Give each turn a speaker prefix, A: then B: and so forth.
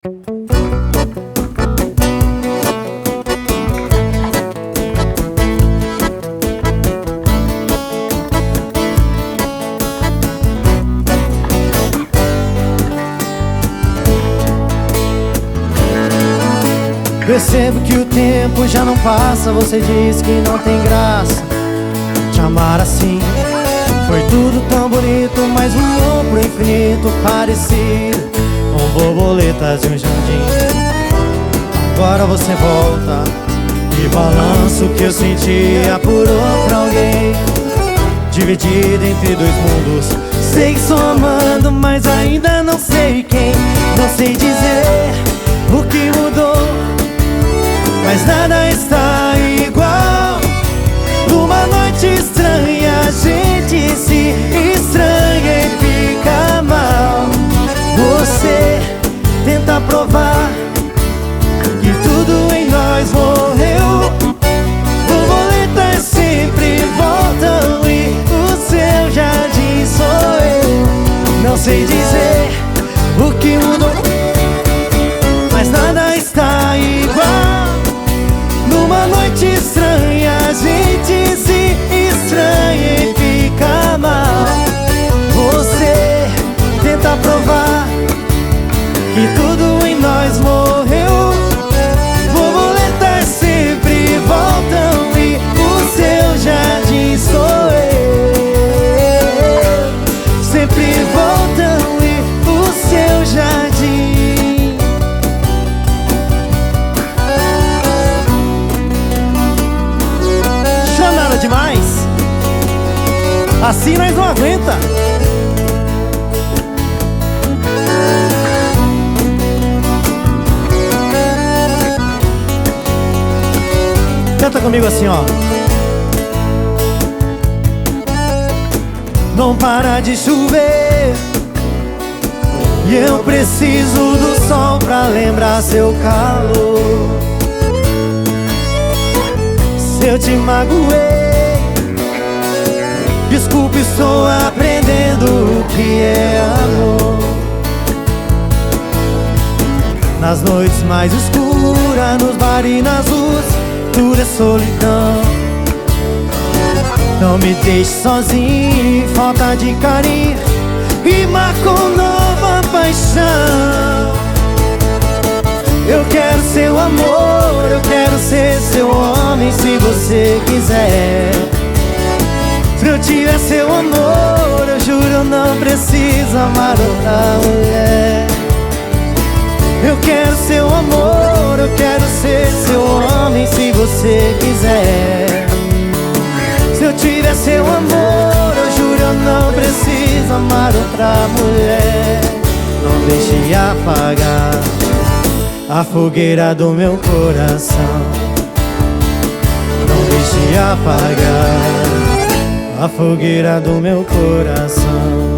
A: Percebo que o tempo já não passa. Você diz que não tem graça te amar assim. Foi tudo tão bonito, mas voou pro infinito, parecido com borboletas de um jardim. Agora você volta e balança o que eu sentia por outro alguém, dividido entre dois mundos. Sei que sou amando, mas ainda não sei quem. Não sei dizer o que mudou, mas nada está igual. Numa noite estranha a gente se estranha e fica mal. Você tenta provar que tudo em nós morreu. Borboletas sempre voltam e o seu jardim sou eu. Não sei dizer o que mudou, mas nada está igual. Numa noite estranha a gente se estranha e fica mal. Você tenta provar que tudo em nós morreu. Borboletas sempre voltam e o seu jardim sou eu. Sempre voltam e o seu jardim. Nada demais, assim nós não aguenta. Canta comigo assim, ó. Não para de chover e eu preciso do sol pra lembrar seu calor. Se eu te magoei, desculpe, estou aprendendo o que é amor. Nas noites mais escuras, nos bares e nas ruas, tudo é solidão. Não me deixe sozinho, falta de carinho e marcou nova paixão. Eu quero seu amor, eu quero ser seu homem se você quiser. Se eu tiver seu amor, eu juro eu não preciso amar outra mulher. Eu quero seu amor, eu quero ser seu homem se você quiser. Se eu tiver seu amor, eu juro eu não preciso amar outra mulher. Não deixe apagar a fogueira do meu coração. Não deixe apagar a fogueira do meu coração.